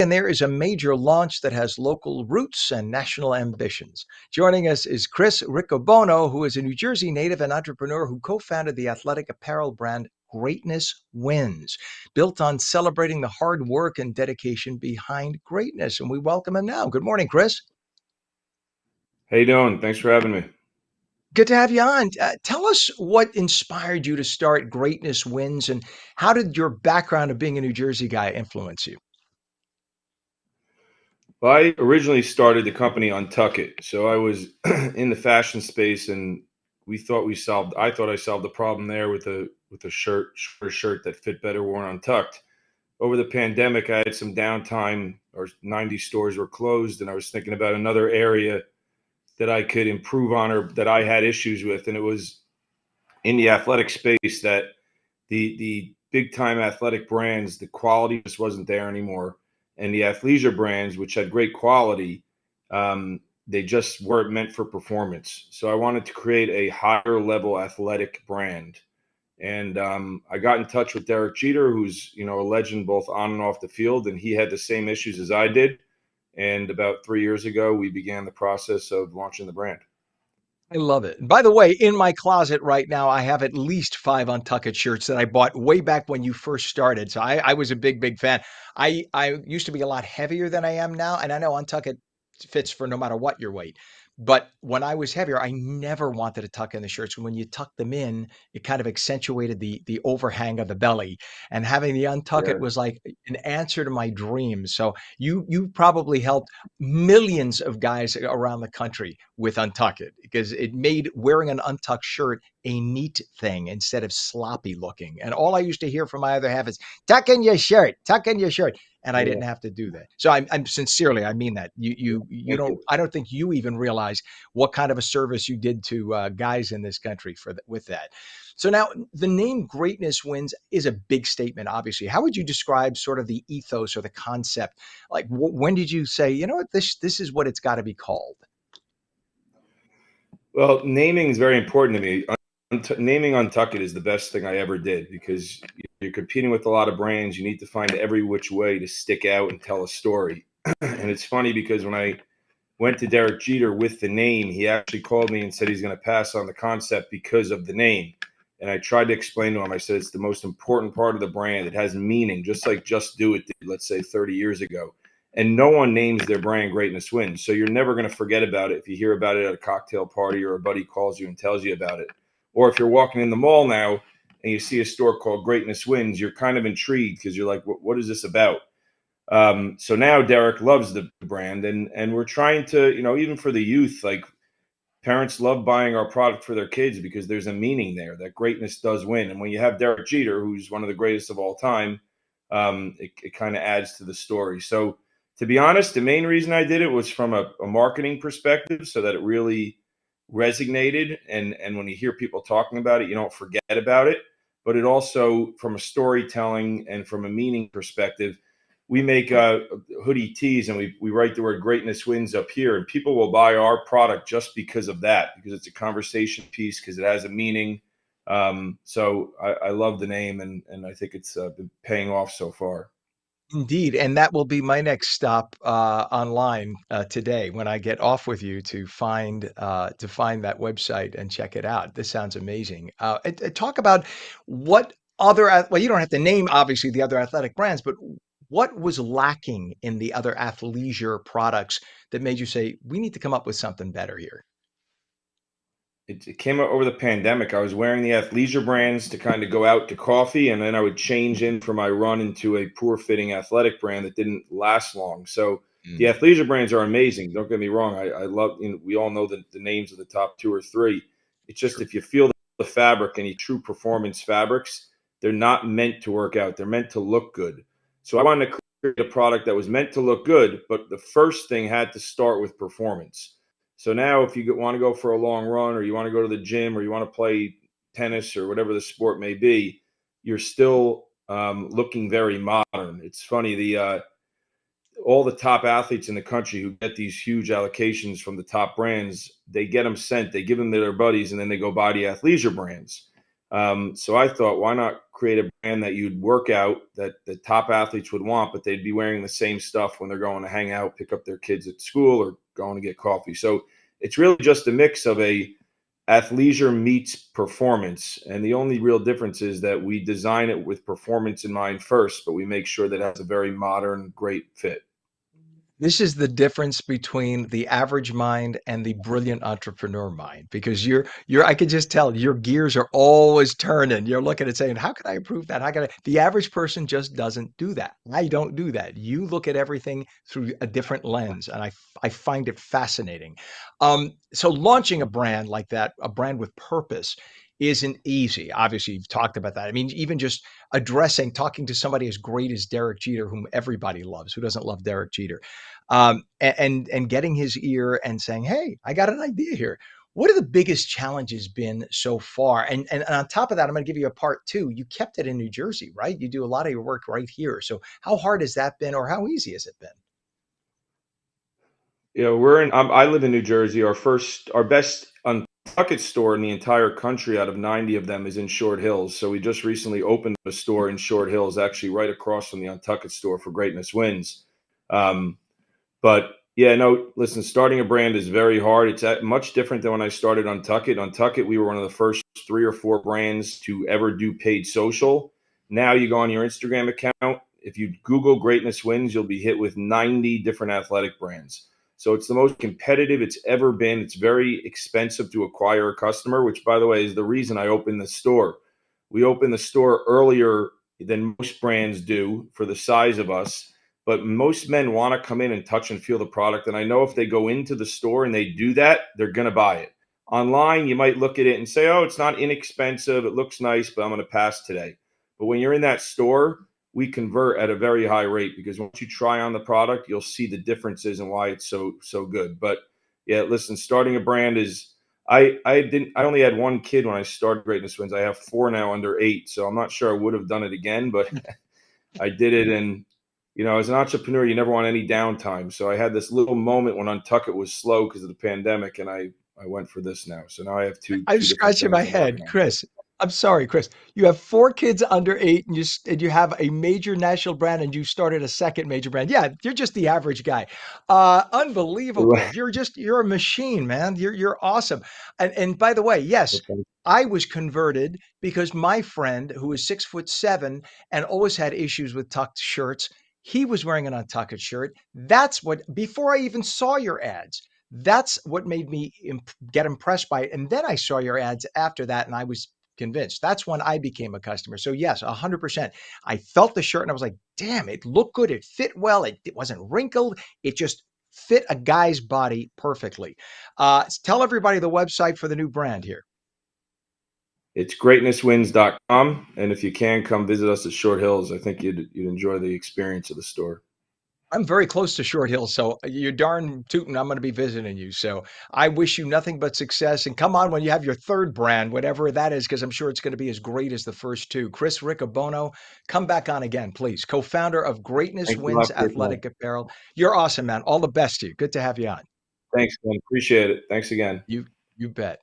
and there is a major launch that has local roots and national ambitions. Joining us is Chris Riccobono, who is a New Jersey native and entrepreneur who co-founded the athletic apparel brand Greatness Wins, built on celebrating the hard work and dedication behind greatness. And we welcome him now. Good morning, Chris. How you doing? Thanks for having me. Good to have you on. Tell us what inspired you to start Greatness Wins, and how did your background of being a New Jersey guy influence you? Well, I originally started the company on Tuck It. So I was in the fashion space, and I thought I solved the problem there with a shirt that fit better worn untucked. Over the pandemic, I had some downtime, or 90 stores were closed, and I was thinking about another area that I could improve on, or that I had issues with, and it was in the athletic space that the big time athletic brands, the quality just wasn't there anymore. And the athleisure brands, which had great quality, they just weren't meant for performance. So I wanted to create a higher level athletic brand. And I got in touch with Derek Jeter, who's a legend both on and off the field, and he had the same issues as I did. And about 3 years ago, we began the process of launching the brand. I love it. By the way, in my closet right now, I have at least 5 Untuckit shirts that I bought way back when you first started. So I was a big fan. I used to be a lot heavier than I am now, and I know Untuckit fits for no matter what your weight. But when I was heavier, I never wanted to tuck in the shirts. When you tuck them in, it kind of accentuated the overhang of the belly. And having the Untuckit Yeah. was like an answer to my dreams. So you probably helped millions of guys around the country with Untuck It, because it made wearing an untucked shirt a neat thing instead of sloppy looking. And all I used to hear from my other half is tuck in your shirt, tuck in your shirt. And I Yeah. didn't have to do that. So I'm sincerely, I mean that. You Thank don't, you. I don't think you even realize what kind of a service you did to guys in this country with that. So now the name Greatness Wins is a big statement, obviously. How would you describe sort of the ethos or the concept? Like, when did you say, you know what, this is what it's got to be called? Well, naming is very important to me. Naming Untuckit is the best thing I ever did, because you're competing with a lot of brands. You need to find every which way to stick out and tell a story. And it's funny because when I went to Derek Jeter with the name, he actually called me and said he's going to pass on the concept because of the name. And I tried to explain to him, I said, it's the most important part of the brand. It has meaning, just like Just Do It did, let's say 30 years ago. And no one names their brand Greatness Wins. So you're never going to forget about it if you hear about it at a cocktail party, or a buddy calls you and tells you about it. Or if you're walking in the mall now and you see a store called Greatness Wins, you're kind of intrigued, because you're like, what is this about? So now Derek loves the brand, and we're trying to, even for the youth, like, parents love buying our product for their kids because there's a meaning there that greatness does win. And when you have Derek Jeter, who's one of the greatest of all time, it kind of adds to the story. So to be honest, the main reason I did it was from a marketing perspective, so that it really resonated. And when you hear people talking about it, you don't forget about it. But it also, from a storytelling and from a meaning perspective, we make hoodie tees, and we write the word Greatness Wins up here, and people will buy our product just because of that, because it's a conversation piece, because it has a meaning. So I love the name, and I think it's been paying off so far. Indeed, and that will be my next stop online today when I get off with you to find that website and check it out. This sounds amazing. Talk about what well, you don't have to name obviously the other athletic brands, but what was lacking in the other athleisure products that made you say we need to come up with something better here? It came out over the pandemic. I was wearing the athleisure brands to kind of go out to coffee, and then I would change in for my run into a poor fitting athletic brand that didn't last long. So the Mm. athleisure brands are amazing. Don't get me wrong. I love, we all know the names of the top two or three. It's just, if you feel the fabric, any true performance fabrics, they're not meant to work out. They're meant to look good. So I wanted to create a product that was meant to look good, but the first thing had to start with performance. So now, if you want to go for a long run, or you want to go to the gym, or you want to play tennis, or whatever the sport may be, you're still looking very modern. It's funny, the all the top athletes in the country who get these huge allocations from the top brands, they get them sent, they give them to their buddies, and then they go buy the athleisure brands. So I thought, why not create a brand that you'd work out that the top athletes would want, but they'd be wearing the same stuff when they're going to hang out, pick up their kids at school, or going to get coffee. So it's really just a mix of a athleisure meets performance. And the only real difference is that we design it with performance in mind first, but we make sure that it has a very modern, great fit. This is the difference between the average mind and the brilliant entrepreneur mind, because you're I could just tell your gears are always turning. You're looking at saying, how can I improve that? How can I? The average person just doesn't do that. I don't do that. You look at everything through a different lens, and I find it fascinating. So launching a brand like that, a brand with purpose, isn't easy. Obviously, you've talked about that. I mean, even just talking to somebody as great as Derek Jeter, whom everybody loves. Who doesn't love Derek Jeter? And getting his ear and saying, "Hey, I got an idea here." What are the biggest challenges been so far? And on top of that, I'm going to give you a part two. You kept it in New Jersey, right? You do a lot of your work right here. So how hard has that been, or how easy has it been? I live in New Jersey. Our best Untuckit store in the entire country out of 90 of them is in Short Hills. So we just recently opened a store in Short Hills, actually right across from the Untuckit store for Greatness Wins. Um, But yeah, no, listen, starting a brand is very hard. It's much different than when I started on Tuckit. On Tuckit, we were one of the first 3 or 4 brands to ever do paid social. Now you go on your Instagram account. If you Google Greatness Wins, you'll be hit with 90 different athletic brands. So it's the most competitive it's ever been. It's very expensive to acquire a customer, which, by the way, is the reason I opened the store. We opened the store earlier than most brands do for the size of us, but most men want to come in and touch and feel the product. And I know if they go into the store and they do that, they're going to buy it. Online, you might look at it and say, oh, it's not inexpensive. It looks nice, but I'm going to pass today. But when you're in that store, we convert at a very high rate because once you try on the product, you'll see the differences and why it's so good. But yeah, listen, starting a brand is I only had 1 kid when I started Greatness Wins. I have 4 now under 8. So I'm not sure I would have done it again, but I did it. And as an entrepreneur, you never want any downtime. So I had this little moment when Untuckit was slow because of the pandemic, and I went for this now. So now I have two I'm two different scratching my things I'm head, working on. Chris. I'm sorry, Chris. You have 4 kids under 8, and you have a major national brand, and you started a second major brand. Yeah, you're just the average guy. Unbelievable. Right. You're a machine, man. You're awesome. And by the way, yes, Okay. I was converted because my friend who is 6'7" and always had issues with tucked shirts, he was wearing an untucked shirt. That's what before I even saw your ads. That's what made me get impressed by it. And then I saw your ads after that, and I was convinced. That's when I became a customer. So yes, 100%. I felt the shirt and I was like, damn, it looked good. It fit well. It wasn't wrinkled. It just fit a guy's body perfectly. Tell everybody the website for the new brand here. It's greatnesswins.com, and if you can come visit us at Short Hills, I think you'd enjoy the experience of the store. I'm very close to Short Hills, so you're darn tootin' I'm going to be visiting you. So I wish you nothing but success. And come on when you have your third brand, whatever that is, because I'm sure it's going to be as great as the first two. Chris Riccobono, come back on again, please. Co-founder of Greatness Thanks a lot Wins for your time. Athletic Apparel. You're awesome, man. All the best to you. Good to have you on. Thanks, man. Appreciate it. Thanks again. You bet.